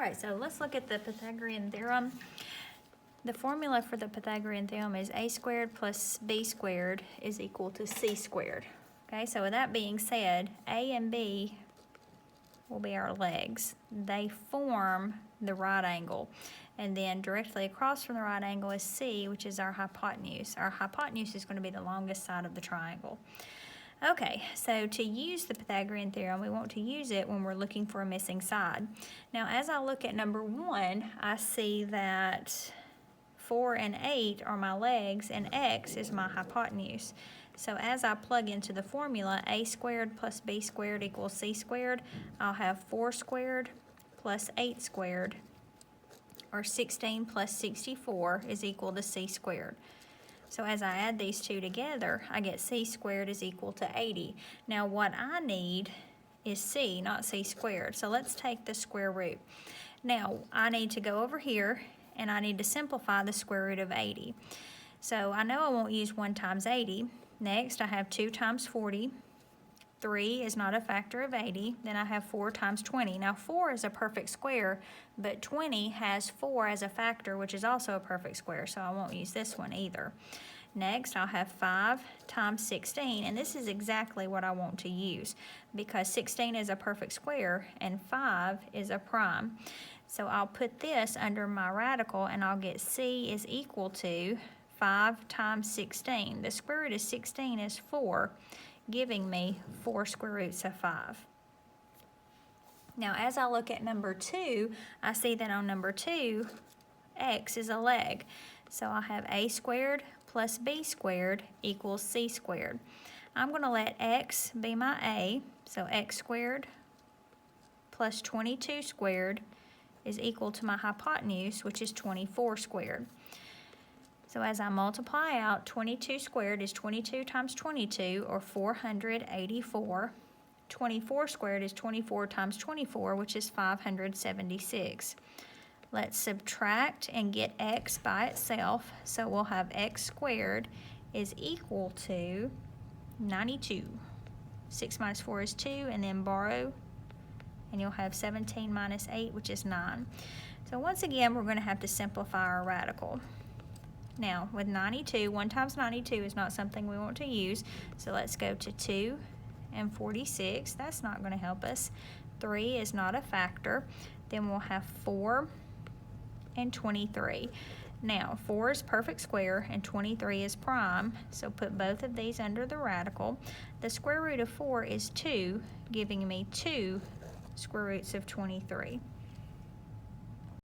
right, so let's look at the Pythagorean theorem. The formula for the Pythagorean theorem is a squared plus b squared is equal to c squared. Okay, so with that being said, a and b will be our legs. They form the right angle. And then directly across from the right angle is c, which is our hypotenuse. Our hypotenuse is going to be the longest side of the triangle. Okay, so to use the Pythagorean theorem, we want to use it when we're looking for a missing side. Now, as I look at number 1, I see that 4 and 8 are my legs, and x is my hypotenuse. So as I plug into the formula, a squared plus b squared equals c squared, I'll have 4 squared plus 8 squared, or 16 plus 64 is equal to c squared. So as I add these two together, I get c squared is equal to 80. Now what I need is c, not c squared. So let's take the square root. Now I need to go over here and I need to simplify the square root of 80. So I know I won't use 1 times 80. Next I have 2 times 40. 3 is not a factor of 80. Then I have 4 times 20. Now 4 is a perfect square, but 20 has 4 as a factor, which is also a perfect square, so I won't use this one either. Next, I'll have 5 times 16, and this is exactly what I want to use because 16 is a perfect square and 5 is a prime. So I'll put this under my radical and I'll get c is equal to 5 times 16. The square root of 16 is 4, giving me 4 square roots of 5. Now, as I look at number 2, I see that on number 2, x is a leg. So I have a squared plus b squared equals c squared. I'm going to let x be my a, so x squared plus 22 squared is equal to my hypotenuse, which is 24 squared. So as I multiply out, 22 squared is 22 times 22, or 484. 24 squared is 24 times 24, which is 576. Let's subtract and get x by itself. So we'll have x squared is equal to 92. 6 minus 4 is 2, and then borrow, and you'll have 17 minus 8, which is 9. So once again, we're going to have to simplify our radical. Now, with 92, 1 times 92 is not something we want to use, so let's go to 2 and 46. That's not going to help us. 3 is not a factor. Then we'll have 4 and 23. Now, 4 is perfect square and 23 is prime, so put both of these under the radical. The square root of 4 is 2, giving me 2 square roots of 23.